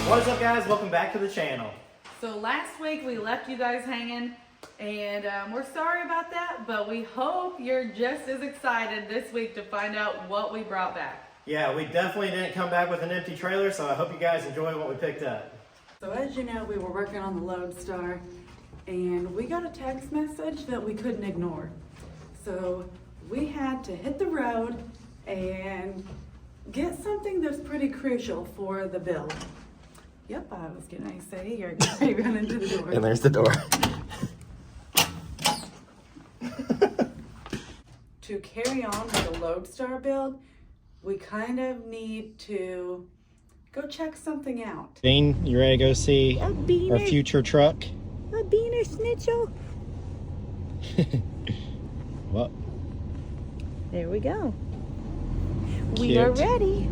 What is up, guys? Welcome back to the channel. So last week we left you guys hanging, and we're sorry about that, but we hope you're just as excited this week to find out what we brought back. Yeah, we definitely didn't come back with an empty trailer, so I hope you guys enjoy what we picked up. So as you know, we were working on the Lodestar, and we got a text message that we couldn't ignore. So we had to hit the road and get something that's pretty crucial for the build. Yep, I was gonna say you're gonna run into the door. And there's the door. To carry on with the Lodestar build, we kind of need to go check something out. Dean, you ready to go see our future truck? A beaner schnitzel. Well, There we go. Cute. We are ready.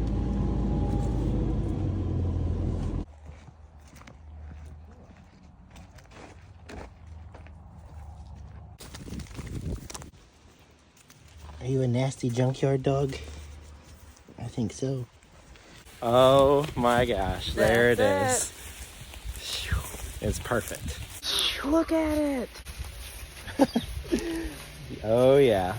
are you a nasty junkyard dog? I think so. Oh my gosh, there it is. It's perfect. Look at it. Oh yeah.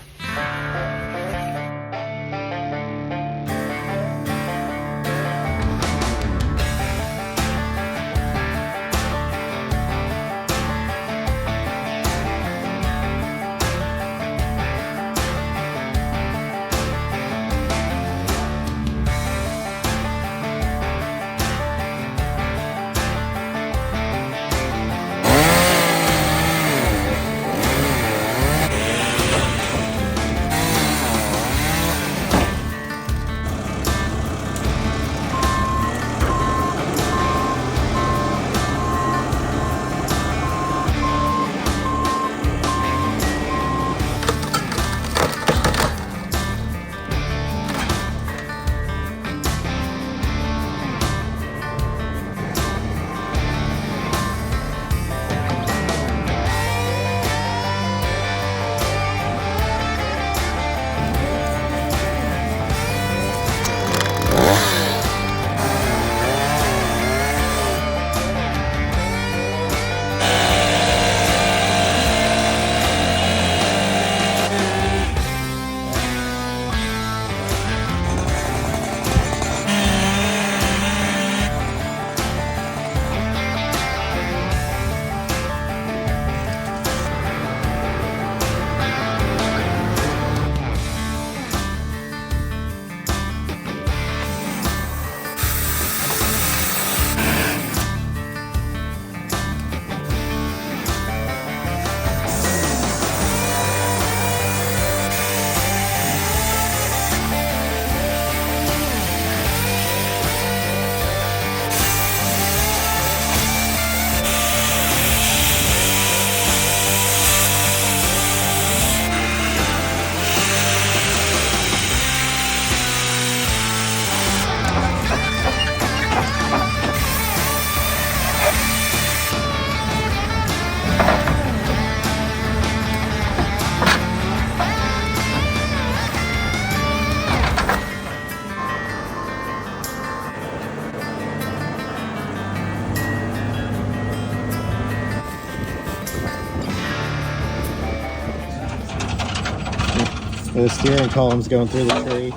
The steering column's going through the tree.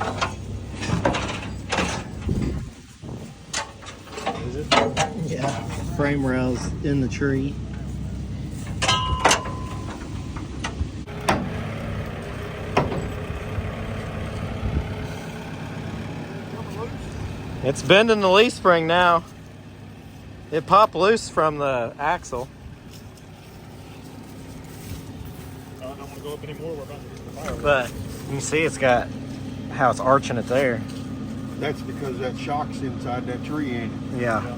Is it? Yeah. Frame rails in the tree. It's bending the leaf spring now. It popped loose from the axle. I don't want to go up anymore. We're about to get to the fire. But you can see it's got how it's arching it there. That's because that shock's inside that tree, ain't it? Yeah.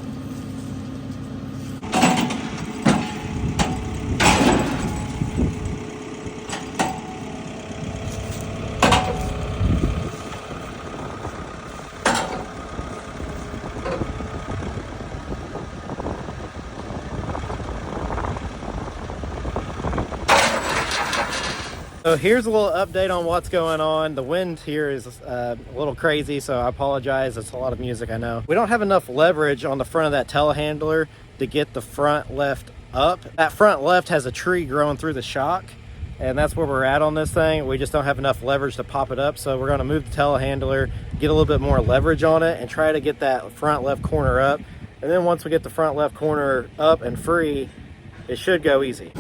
So here's a little update on what's going on. The wind here is a little crazy, so I apologize. It's a lot of music, I know. We don't have enough leverage on the front of that telehandler to get the front left up. That front left has a tree growing through the shock, and that's where we're at on this thing. We just don't have enough leverage to pop it up, so we're gonna move the telehandler, get a little bit more leverage on it, and try to get that front left corner up. And then once we get the front left corner up and free, it should go easy.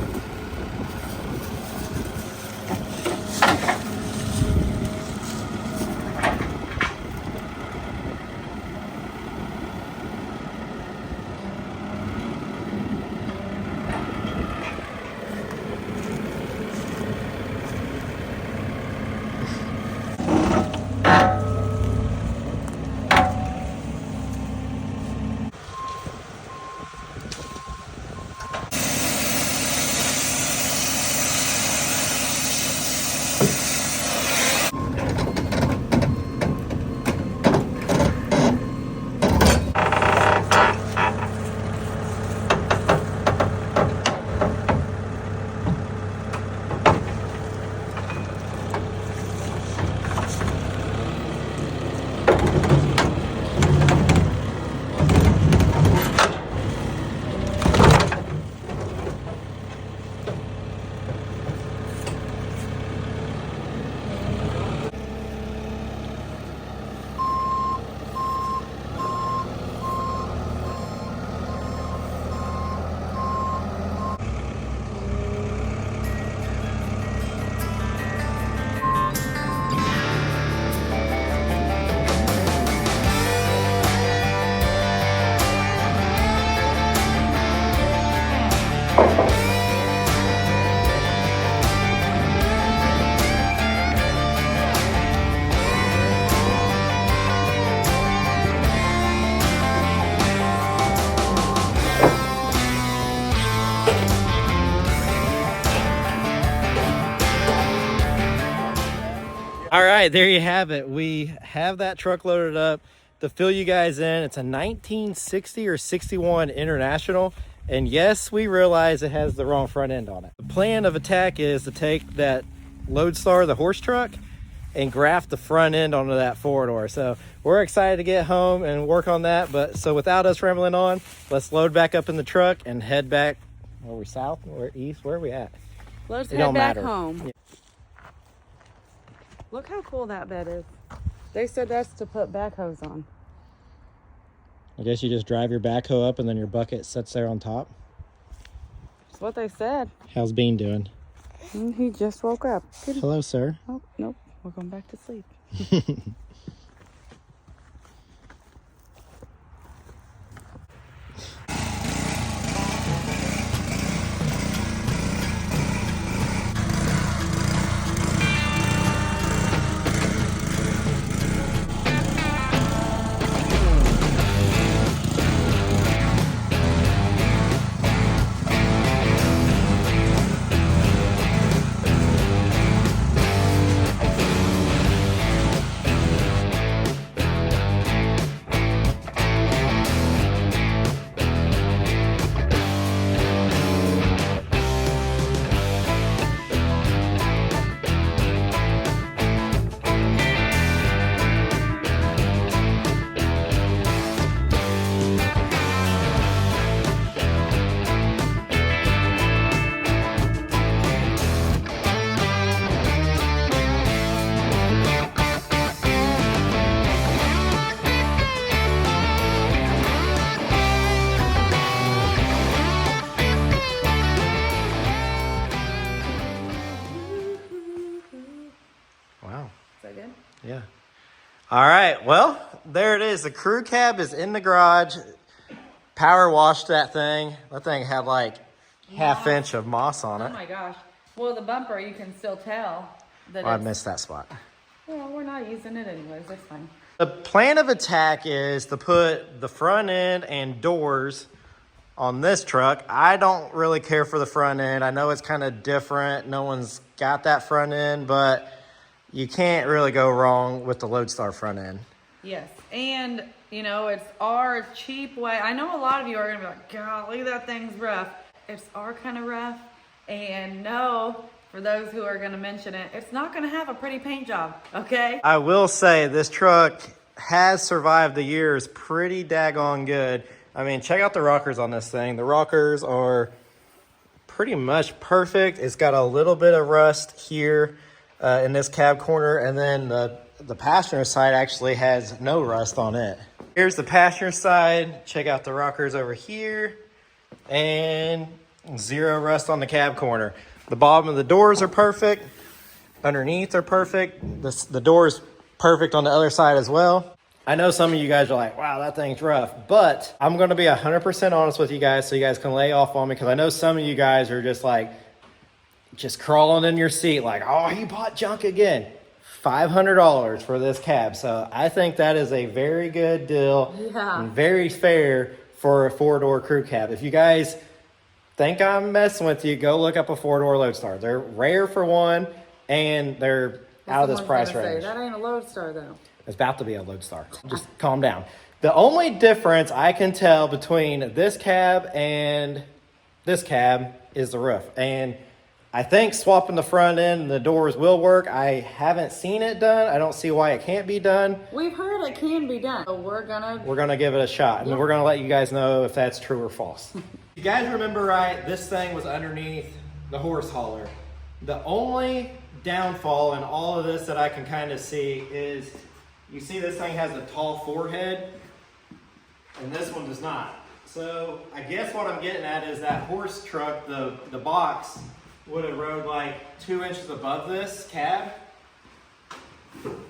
All right, there you have it. We have that truck loaded up to fill you guys in. It's a 1960 or 61 International. And yes, we realize it has the wrong front end on it. The plan of attack is to take that Lodestar, the horse truck, and graft the front end onto that four-door. So we're excited to get home and work on that. But so without us rambling on, let's load back up in the truck and head back. Where are we, south? Where east? Where are we at? Let's It head don't back matter. home. Yeah. Look how cool that bed is. They said that's to put backhoes on. I guess you just drive your backhoe up and then your bucket sits there on top. That's what they said. How's Bean doing? He just woke up. Hello, sir. Oh, nope. We're going back to sleep. Wow. Is that good? Yeah. All right. Well, there it is. The crew cab is in the garage. Power washed that thing. That thing had like half inch of moss on Oh it. my gosh. Well, the bumper, you can still tell that Oh, I it's... missed that spot. Well, we're not using it anyways. That's fine. The plan of attack is to put the front end and doors on this truck. I don't really care for the front end. I know it's kind of different. No one's got that front end, but you can't really go wrong with the Lodestar front end. Yes. And, you know, it's our cheap way. I know a lot of you are going to be like, golly, that thing's rough. It's our kind of rough. And no, for those who are gonna mention it, it's not gonna have a pretty paint job, okay? I will say this truck has survived the years pretty daggone good. I mean, check out the rockers on this thing. The rockers are pretty much perfect. It's got a little bit of rust here in this cab corner, and then the passenger side actually has no rust on it. Here's the passenger side. Check out the rockers over here, and zero rust on the cab corner. The bottom of the doors are perfect. Underneath are perfect. The door's perfect on the other side as well. I know some of you guys are like, wow, that thing's rough, but I'm going to be 100% honest with you guys so you guys can lay off on me, because I know some of you guys are just crawling in your seat like, oh, you bought junk again. $500 for this cab. So I think that is a very good deal and very fair for a 4-door crew cab. If you guys think I'm messing with you, go look up a 4-door Lodestar. They're rare for one, and they're out of this price range. That ain't a Lodestar though. It's about to be a Lodestar. Just calm down. The only difference I can tell between this cab and this cab is the roof. And I think swapping the front end and the doors will work. I haven't seen it done. I don't see why it can't be done. We've heard it can be done. So we're gonna give it a shot, and we're gonna let you guys know if that's true or false. You guys remember right, this thing was underneath the horse hauler. The only downfall in all of this that I can kind of see is, you see this thing has a tall forehead, and this one does not. So I guess what I'm getting at is that horse truck, the box, would have rode like 2 inches above this cab.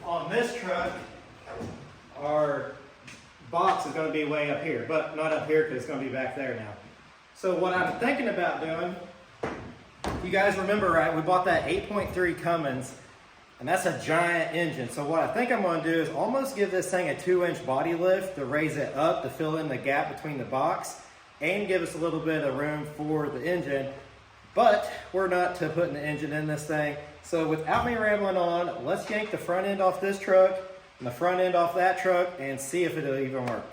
On this truck, our box is going to be way up here, but not up here because it's going to be back there now. So what I'm thinking about doing, you guys remember, right, we bought that 8.3 Cummins, and that's a giant engine. So what I think I'm going to do is almost give this thing a 2-inch body lift to raise it up to fill in the gap between the box and give us a little bit of room for the engine. But we're not to putting the engine in this thing. So without me rambling on, let's yank the front end off this truck and the front end off that truck and see if it'll even work.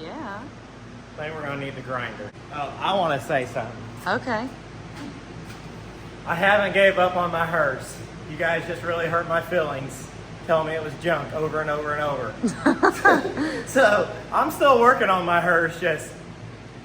Yeah. I think we're gonna need the grinder. Oh, I wanna say something. Okay. I haven't gave up on my hearse. You guys just really hurt my feelings, telling me it was junk over and over and over. So I'm still working on my hearse, just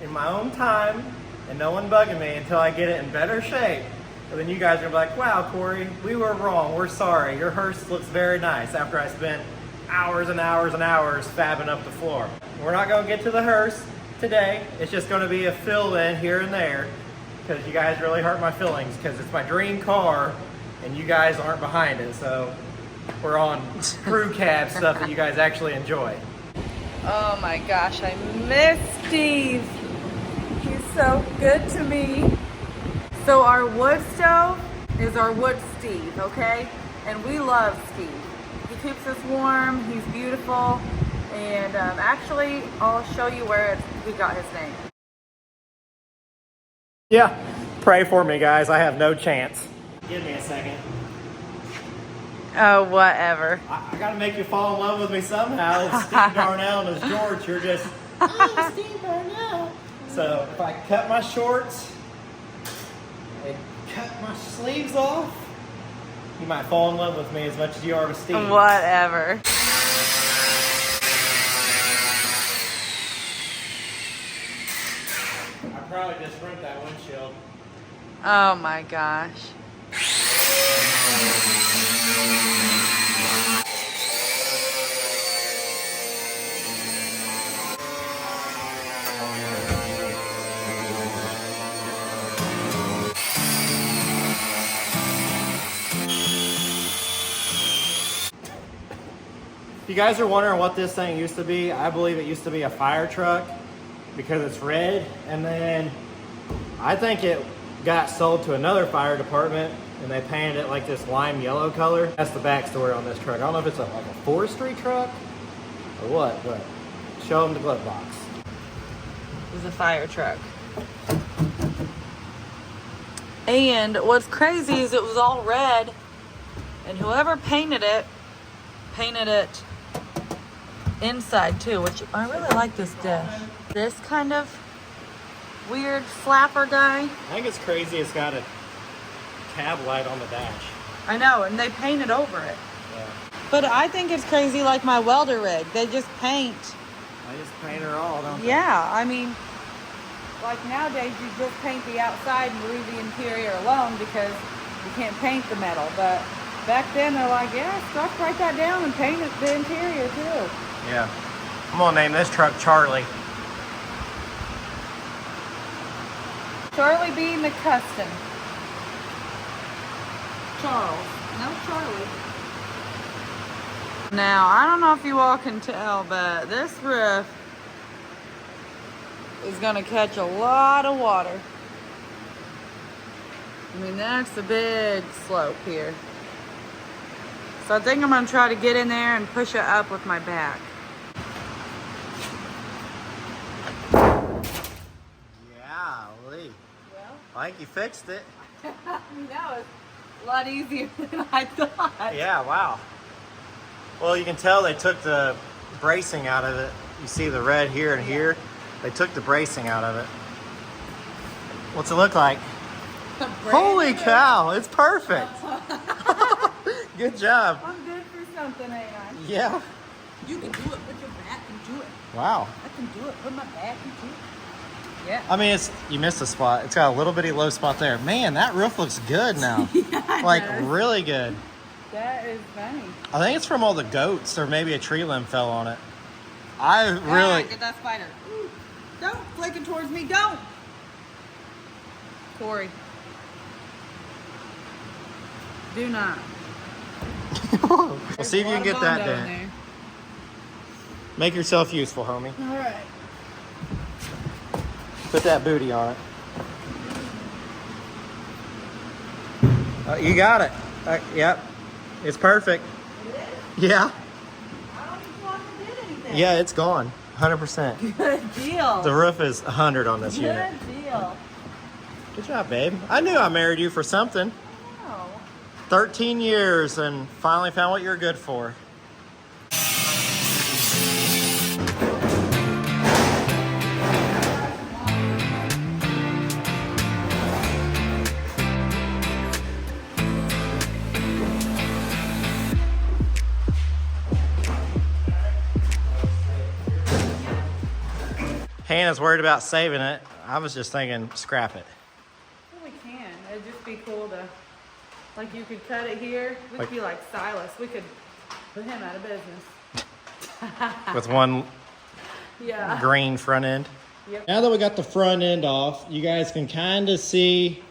in my own time, and no one bugging me until I get it in better shape. And then you guys are like, wow, Corey, we were wrong. We're sorry. Your hearse looks very nice, after I spent hours and hours and hours fabbing up the floor. We're not going to get to the hearse today. It's just going to be a fill-in here and there, because you guys really hurt my feelings, because it's my dream car and you guys aren't behind it. So we're on crew cab stuff that you guys actually enjoy. Oh my gosh, I miss Steve. He's so good to me. So our wood stove is our wood Steve, okay? And we love Steve. He keeps us warm, he's beautiful, and actually, I'll show you where we got his name. Yeah, pray for me, guys. I have no chance. Give me a second. Oh, whatever. I gotta make you fall in love with me somehow. It's Steve Darnell and it's George. You're just, oh, Steve Darnell. So if I cut my shorts and cut my sleeves off, you might fall in love with me as much as you are with Steve. Whatever. I probably just ripped that windshield. Oh my gosh. If you guys are wondering what this thing used to be, I believe it used to be a fire truck because it's red, and then I think it got sold to another fire department and they painted it like this lime yellow color. That's the backstory on this truck. I don't know if it's like a forestry truck or what, but show them the glove box. This is a fire truck. And what's crazy is it was all red, and whoever painted it inside too, which I really like this dish. This kind of weird flapper guy. I think it's crazy it's got a cab light on the dash. I know, and they painted over it. Yeah. But I think it's crazy like my welder rig. They just paint. I just paint her all, don't they? Yeah, I mean, like nowadays you just paint the outside and you leave the interior alone because you can't paint the metal. But back then they're like, yeah, let's write that down and paint it, the interior too. Yeah. I'm gonna name this truck Charlie. Charlie B. McCuston. Charles. No, Charlie. Now, I don't know if you all can tell, but this roof is gonna catch a lot of water. I mean, that's a big slope here. So I think I'm gonna try to get in there and push it up with my back. Golly. I think you fixed it. That was a lot easier than I thought. Yeah, wow. Well, you can tell they took the bracing out of it. You see the red here and here? They took the bracing out of it. What's it look like? Holy cow, it's perfect. Good job. I'm good for something, ain't I? Yeah. You can do it. Put your back into it. Wow. I can do it. Put my back into it. Yeah. I mean, you missed a spot. It's got a little bitty low spot there. Man, that roof looks good now. Yeah, it like does. really good. That is funny. I think it's from all the goats, or maybe a tree limb fell on it. I really. Get that spider. Ooh, don't flick it towards me. Don't. Corey. Do not. We'll see if you can get that done. Make yourself useful, homie. All right. Put that booty on it. You got it. Yep. It's perfect. It is? Yeah. I don't even want to do anything. Yeah, it's gone. 100%. Good deal. The roof is 100 on this unit. Good deal. Good job, babe. I knew I married you for something. Oh. 13 years and finally found what you're good for. Hannah's worried about saving it. I was just thinking scrap it. Well, we can. It'd just be cool to, like, you could cut it here. We could be like Silas. We could put him out of business. With one Yeah. green front end. Yep. Now that we got the front end off, you guys can kind of see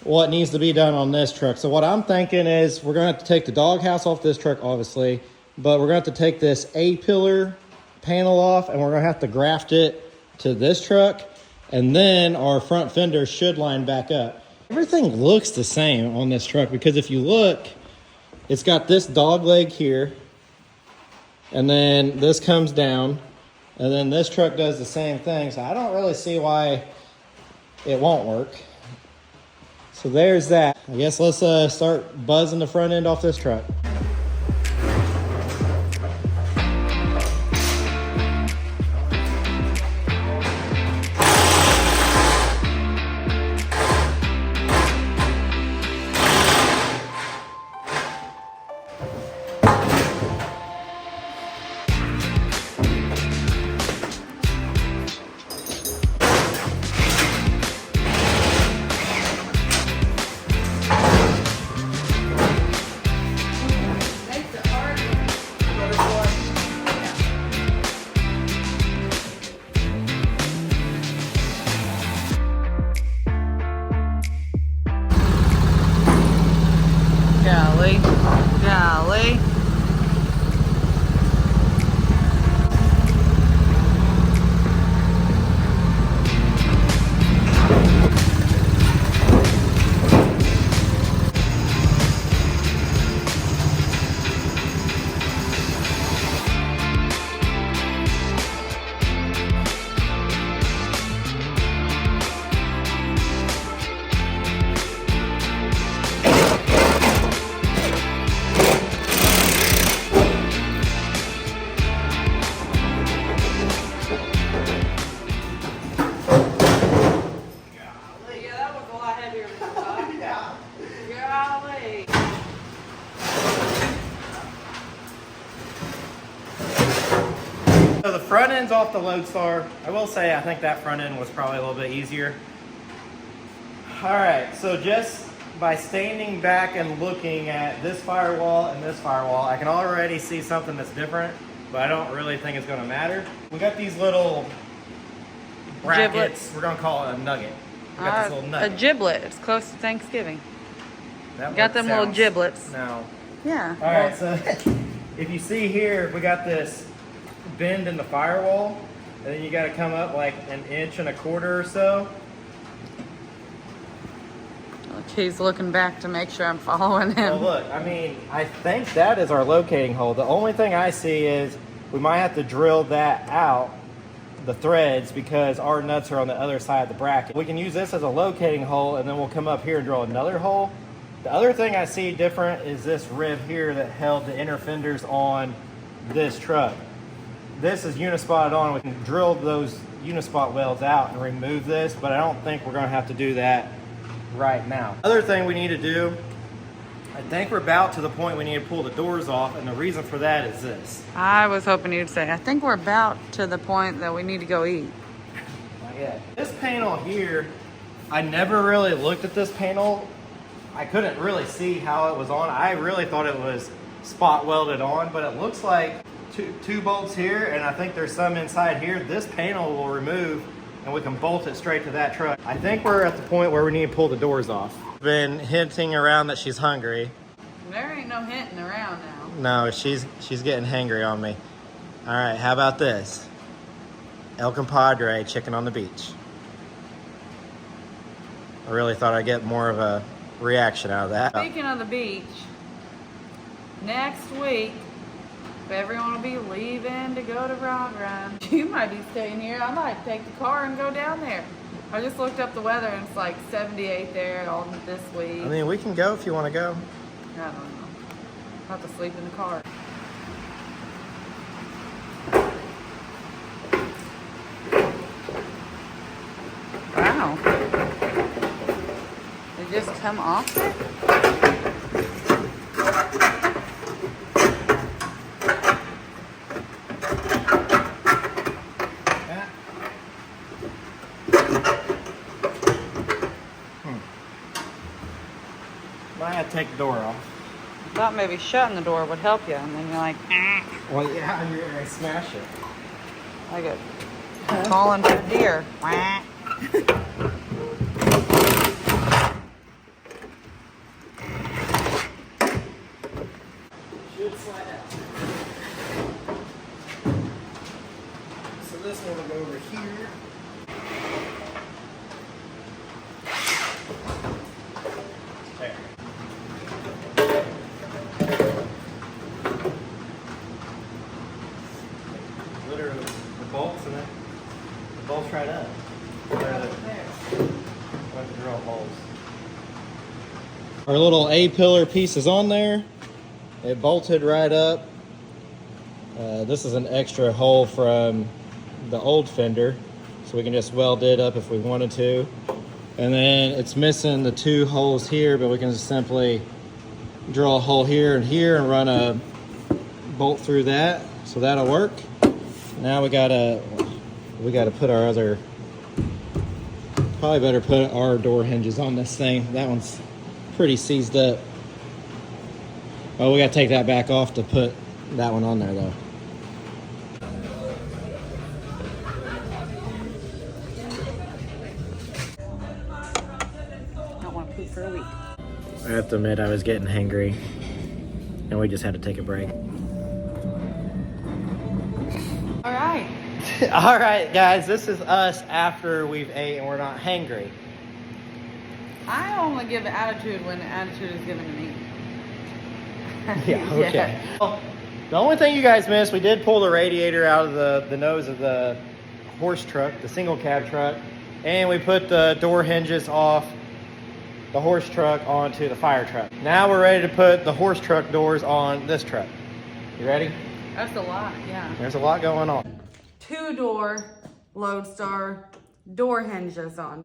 what needs to be done on this truck. So what I'm thinking is we're going to have to take the doghouse off this truck, obviously, but we're going to have to take this A-pillar panel off and we're going to have to graft it to this truck, and then our front fender should line back up. Everything looks the same on this truck because if you look, it's got this dog leg here, and then this comes down, and then this truck does the same thing. So I don't really see why it won't work. So there's that. I guess let's start buzzing the front end off this truck. Golly. Golly. front end's off the Lodestar. I will say I think that front end was probably a little bit easier. All right, so just by standing back and looking at this firewall and this firewall, I can already see something that's different, but I don't really think it's gonna matter. We got these little brackets. Giblets. We're gonna call it a nugget. We got this little A nugget. giblet. It's close to Thanksgiving. That Got one them little sounds- giblets. No. Yeah. All right, so if you see here, we got this bend in the firewall, and then you got to come up like 1.25 inches or so. He's looking back to make sure I'm following Well, him. look, I mean, I think that is our locating hole. The only thing I see is we might have to drill that out, the threads, because our nuts are on the other side of the bracket. We can use this as a locating hole, and then we'll come up here and drill another hole. The other thing I see different is this rib here that held the inner fenders on this truck. This is unispotted on. We can drill those unispot welds out and remove this, but I don't think we're gonna have to do that right now. Other thing we need to do, I think we're about to the point we need to pull the doors off, and the reason for that is this. I was hoping you'd say, I think we're about to the point that we need to go eat. Not yet. This panel here, I never really looked at this panel. I couldn't really see how it was on. I really thought it was spot welded on, but it looks like two bolts here, and I think there's some inside here. This panel will remove, and we can bolt it straight to that truck. I think we're at the point where we need to pull the doors off. Been hinting around that she's hungry. There ain't no hinting around now. No, she's getting hangry on me. All right, how about this? El Compadre, chicken on the beach. I really thought I'd get more of a reaction out of that. Speaking of the beach, next week, everyone will be leaving to go to Rock Run. You might be staying here. I might take the car and go down there. I just looked up the weather and it's like 78 there all this week. I mean, we can go if you want to go. I don't know. I'll have to sleep in the car. Wow. They just come off there? Might have to take the door off. I thought maybe shutting the door would help you, and then you're like, Well, yeah, you're gonna smash it. like a calling for deer. Should slide out. So this one will go over here. There. Literally, the bolts and the bolts right up. Let the drill holes. Our little A-pillar piece is on there. It bolted right up. This is an extra hole from the old fender, so we can just weld it up if we wanted to. And then it's missing the two holes here, but we can just simply drill a hole here and run a bolt through that, so that'll work. Now we gotta put our other, probably better put our door hinges on this thing. That one's pretty seized up. Oh, we gotta take that back off to put that one on there though. Don't want to poop for a week. I have to admit I was getting hangry and we just had to take a break. All right. All right, guys, this is us after we've ate and we're not hangry. I only give attitude when the attitude is given to me. Yeah, okay. Well, the only thing you guys missed, we did pull the radiator out of the nose of the horse truck, the single cab truck, and we put the door hinges off the horse truck onto the fire truck. Now we're ready to put the horse truck doors on this truck. You ready? That's a lot, yeah. There's a lot going on. 2-door Lodestar door hinges on.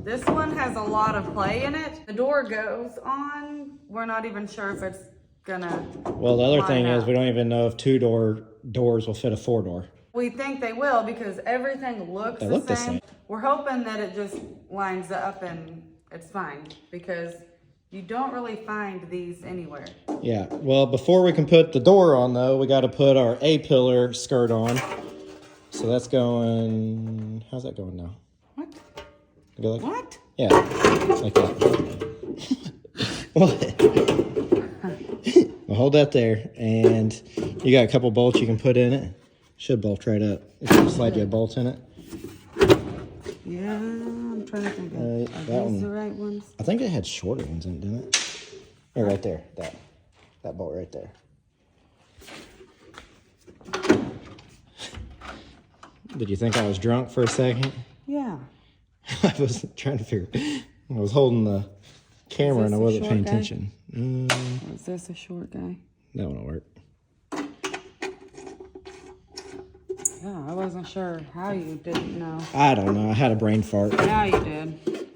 This one has a lot of play in it. The door goes on. We're not even sure if it's gonna Well, the other thing line is up. we don't even know if 2-door doors will fit a 4-door. We think they will because everything looks the same. We're hoping that it just lines up and it's fine because you don't really find these anywhere. Yeah, well, before we can put the door on though, we got to put our A-pillar skirt on. So that's going, how's that going now? What? Go like, What? yeah, like that. What? Well, hold that there, and you got a couple bolts you can put in it. Should bolt right up. If you slide your bolt in it. Yeah, I'm trying to think of that are these one. the right ones? I think it had shorter ones in it, didn't it? Yeah, right there. That bolt right there. Did you think I was drunk for a second? Yeah. I was trying to figure. I was holding the camera and I wasn't paying attention. Or is this a short guy? That one will work. Yeah, I wasn't sure how you didn't know. I don't know. I had a brain fart. Now you did.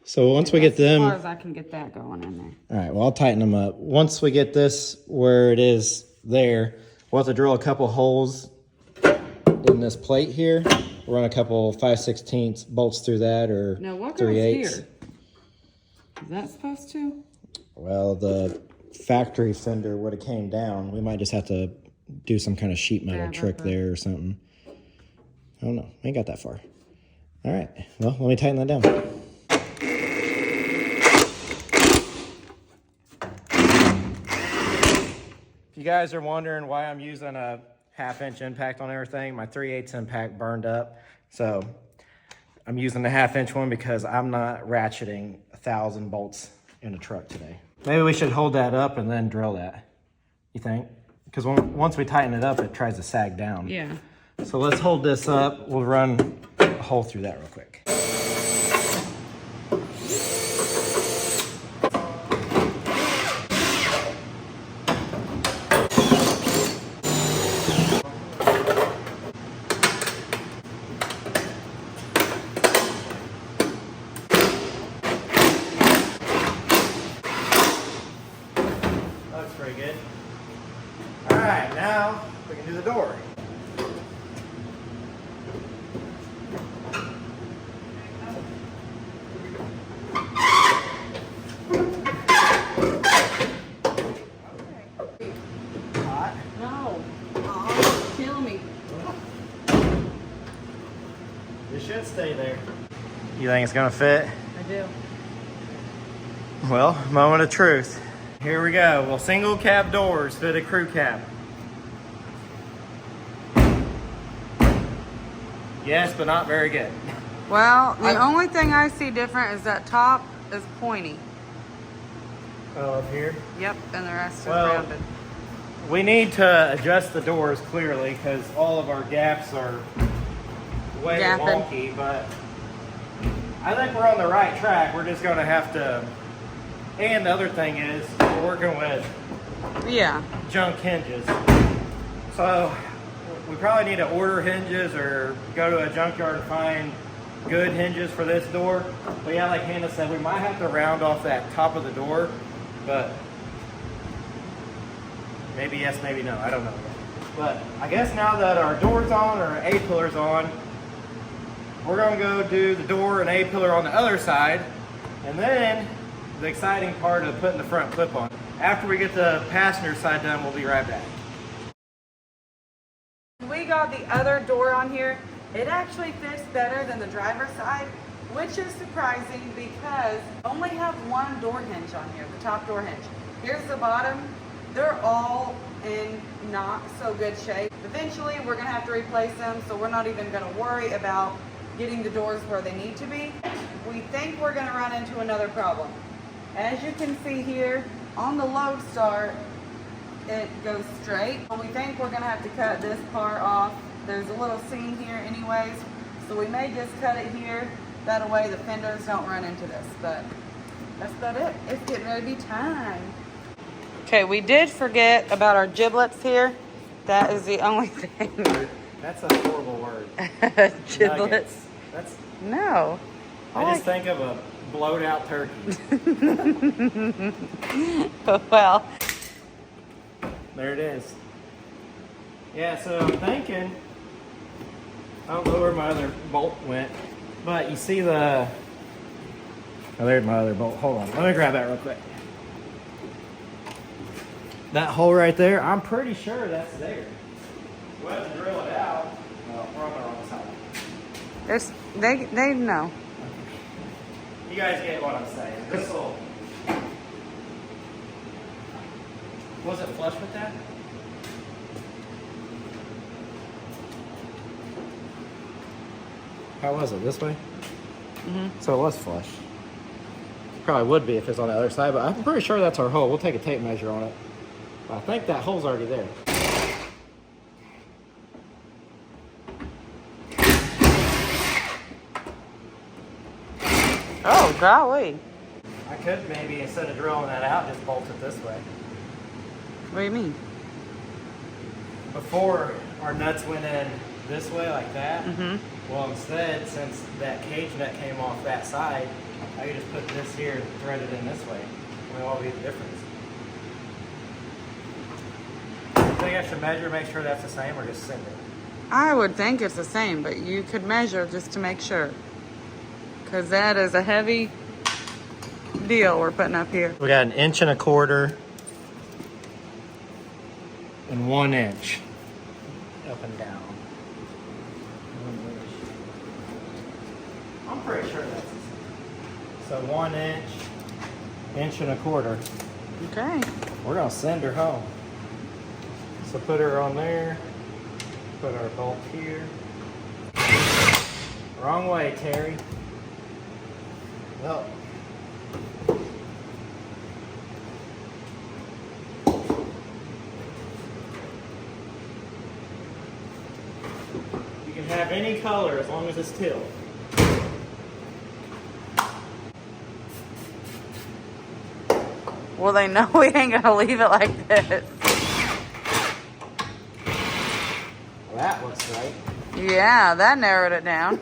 So once we get them, as far as I can get that going in there. all right. Well, I'll tighten them up. Once we get this where it is there, we'll have to drill a couple holes in this plate here. Run a couple 5/16 bolts through that, or Now what goes 3/8. here? Is that supposed to? Well, the factory fender would have came down. We might just have to do some kind of sheet metal trick there or something. I don't know. I ain't got that far. All right. Well, let me tighten that down. If you guys are wondering why I'm using a 1/2-inch impact on everything, my 3/8 impact burned up. So I'm using the 1/2-inch one because I'm not ratcheting 1,000 bolts in a truck today. Maybe we should hold that up and then drill that. You think? Because once we tighten it up, it tries to sag down. Yeah. So let's hold this up. We'll run a hole through that real quick. Looks pretty good. All right, now we can do the door. Hot? No. Oh, kill me. It should stay there. You think it's gonna fit? I do. Well, moment of truth. Here we go. Well, single cab doors fit a crew cab. Yes, but not very good. Well, the only thing I see different is that top is pointy. Oh, up here? Yep, and the rest is Well, rounded. We need to adjust the doors clearly because all of our gaps are way Gapping. wonky, but I think we're on the right track. We're just gonna have to, and the other thing is we're working with Yeah. junk hinges. So we probably need to order hinges or go to a junkyard and find good hinges for this door. But yeah, like Hannah said, we might have to round off that top of the door, but maybe yes, maybe no, I don't know. But I guess now that our door's on or our A-pillar's on, we're gonna go do the door and A-pillar on the other side, and then the exciting part of putting the front clip on. After we get the passenger side done, we'll be right back. We got the other door on here. It actually fits better than the driver's side, which is surprising because I only have one door hinge on here, the top door hinge. Here's the bottom. They're all in not so good shape. Eventually, we're gonna have to replace them, so we're not even gonna worry about getting the doors where they need to be. We think we're gonna run into another problem. As you can see here, on the load start, it goes straight. We think we're gonna have to cut this part off. There's a little seam here anyways, so we may just cut it here. That way the fenders don't run into this, but that's about it. It's getting ready to be time. Okay, we did forget about our giblets here. That is the only thing. That's a horrible word. Giblets? That's. No. I just think of a blowed out turkey. Well. There it is. Yeah, so I'm thinking, I don't know where my other bolt went, but you see the, oh, there's my other bolt. Hold on, let me grab that real quick. That hole right there, I'm pretty sure that's there. We'll have to drill it out. No, we're on the wrong side. They know. You guys get what I'm saying. This will, was it flush with that? How was it? This way? Mm-hmm. So it was flush. Probably would be if it's on the other side, but I'm pretty sure that's our hole. We'll take a tape measure on it. I think that hole's already there. Oh, golly. I could maybe, instead of drilling that out, just bolt it this way. What do you mean? Before, our nuts went in this way like that. Mm-hmm. Well, instead, since that cage nut came off that side, I could just put this here and thread it in this way. And it'll all be the difference. I think I should measure, make sure that's the same, or just send it? I would think it's the same, but you could measure just to make sure. Because that is a heavy deal we're putting up here. We got 1 1/4 inches and 1 inch up and down. 1 inch. I'm pretty sure that's the same. So 1 inch, 1 1/4 inches. Okay. We're gonna send her home. So put her on there. Put our bolt here. Wrong way, Terry. No. You can have any color as long as it's teal. Well, they know we ain't gonna leave it like this. Well, that looks right. Yeah, that narrowed it down.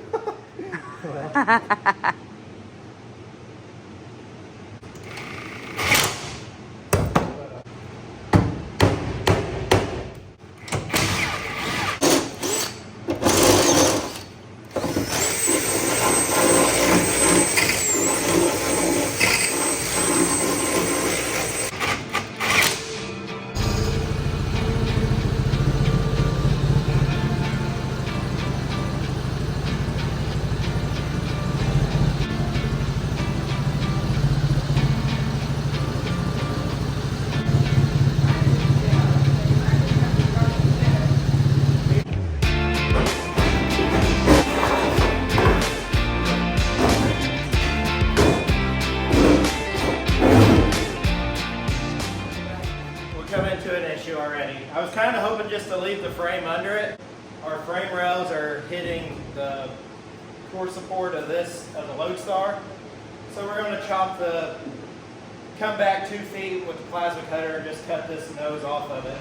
I was kind of hoping just to leave the frame under it. Our frame rails are hitting the core support of the Lodestar. So we're going to come back 2 feet with the plasma cutter and just cut this nose off of it.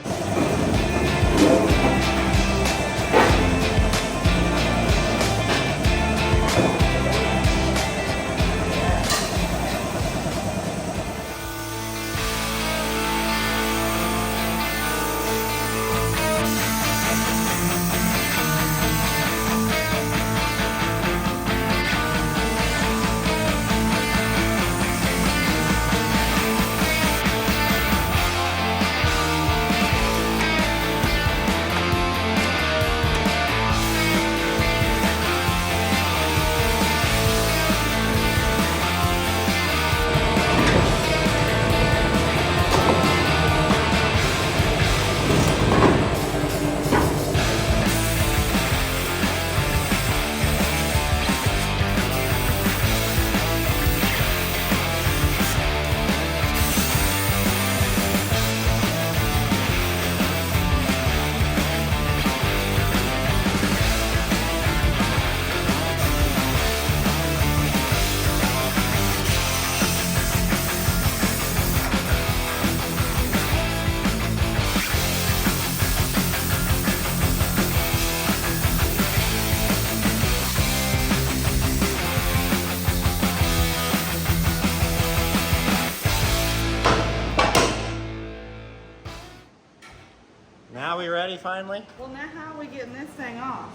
Now we ready finally? Well, now how are we getting this thing off?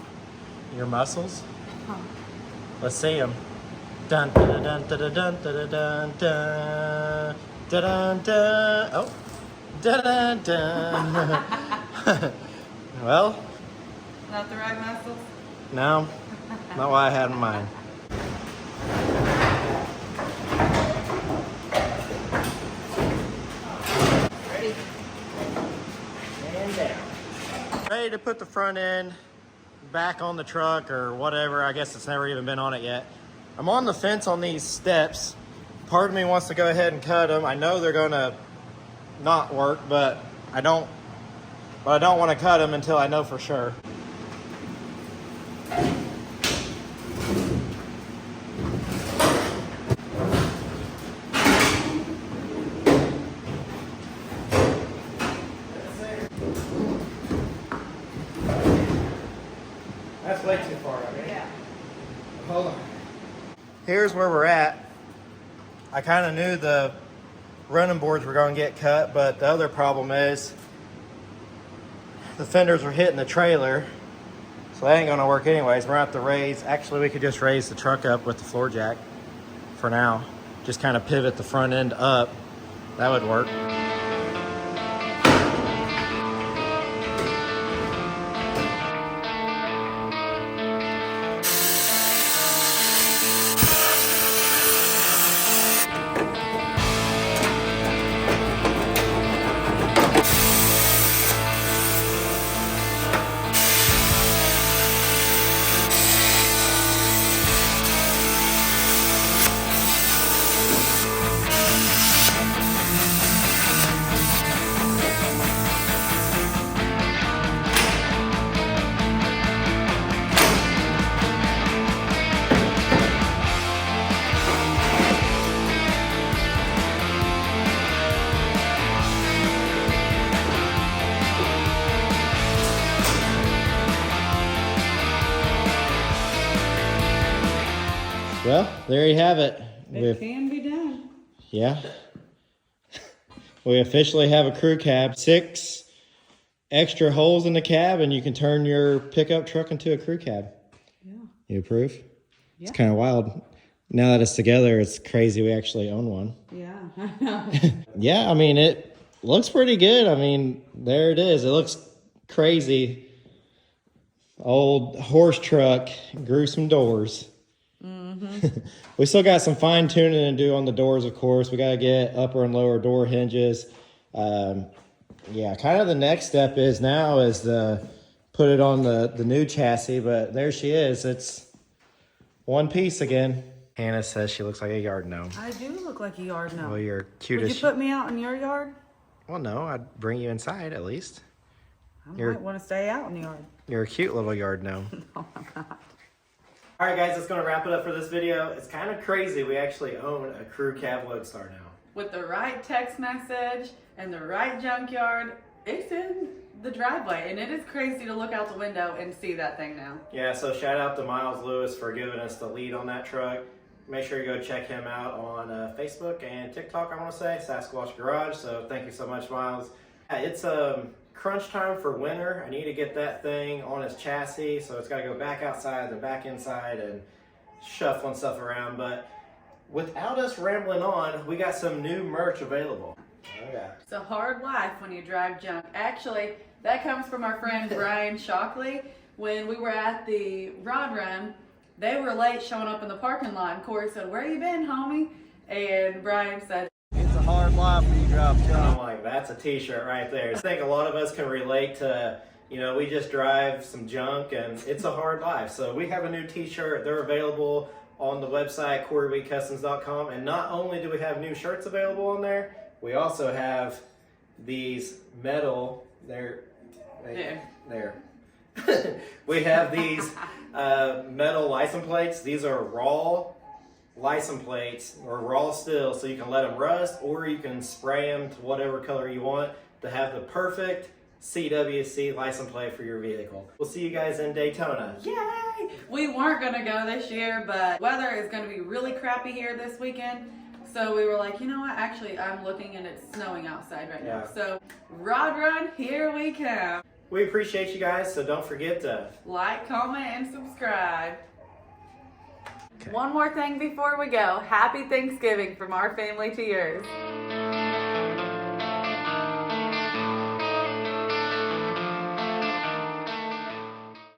Your muscles? Let's see them. Dun dun dun dun dun dun dun dun dun dun. Oh, dun dun dun. Well, Not the right muscles? no, not what I had in mind. Ready? And down. Ready to put the front end back on the truck or whatever. I guess it's never even been on it yet. I'm on the fence on these steps. Part of me wants to go ahead and cut them. I know they're gonna not work, but I don't want to cut them until I know for sure. That's way too far, I mean. Yeah. Hold on. Here's where we're at. I kind of knew the running boards were going to get cut, but the other problem is the fenders are hitting the trailer, so that ain't going to work anyways. We're going to have to raise, actually we could just raise the truck up with the floor jack for now. Just kind of pivot the front end up. That would work. Well, there you have it. It can be done. Yeah. We officially have a crew cab. 6 extra holes in the cab, and you can turn your pickup truck into a crew cab. Yeah. You approve? Yeah. It's kind of wild. Now that it's together, it's crazy we actually own one. Yeah, I know. Yeah, I mean, it looks pretty good. I mean, there it is. It looks crazy. Old horse truck, gruesome doors. We still got some fine tuning to do on the doors, of course. We got to get upper and lower door hinges. Yeah, kind of the next step is to put it on the new chassis, but there she is. It's one piece again. Hannah says she looks like a yard gnome. I do look like a yard gnome. Well, you're cute Would as you put me out in your yard? Well, no, I'd bring you inside at least. I might want to stay out in the yard. You're a cute little yard gnome. No, I'm not. All right, guys, that's going to wrap it up for this video. It's kind of crazy. We actually own a crew cab Lodestar now. With the right text message and the right junkyard, it's in the driveway, and it is crazy to look out the window and see that thing now. Yeah, so shout out to Miles Lewis for giving us the lead on that truck. Make sure you go check him out on Facebook and TikTok, I want to say, Sasquatch Garage. So thank you so much, Miles. It's crunch time for winter. I need to get that thing on its chassis, so it's got to go back outside, then back inside, and shuffling stuff around. But without us rambling on, we got some new merch available. Oh, yeah. It's a hard life when you drive junk. Actually, that comes from our friend Brian Shockley. When we were at the rod run, they were late showing up in the parking lot, and Corey said, "Where you been, homie?" And Brian said, "It's a hard life when you drive junk." I'm like, that's a t-shirt right there. I think a lot of us can relate to, you know, we just drive some junk and it's a hard life. So we have a new t-shirt. They're available on the website, CoreyWeedCustoms.com. And not only do we have new shirts available on there, we also have these metal, there. We have these metal license plates. These are raw license plates, or raw steel, so you can let them rust, or you can spray them to whatever color you want to have the perfect CWC license plate for your vehicle. We'll see you guys in Daytona. "Yay!" We weren't going to go this year, but weather is going to be really crappy here this weekend. So we were like, you know what? Actually, I'm looking and it's snowing outside right now. Yeah. So rod run, here we come. We appreciate you guys, so don't forget to Like, comment, and subscribe. Okay. One more thing before we go. Happy Thanksgiving from our family to yours.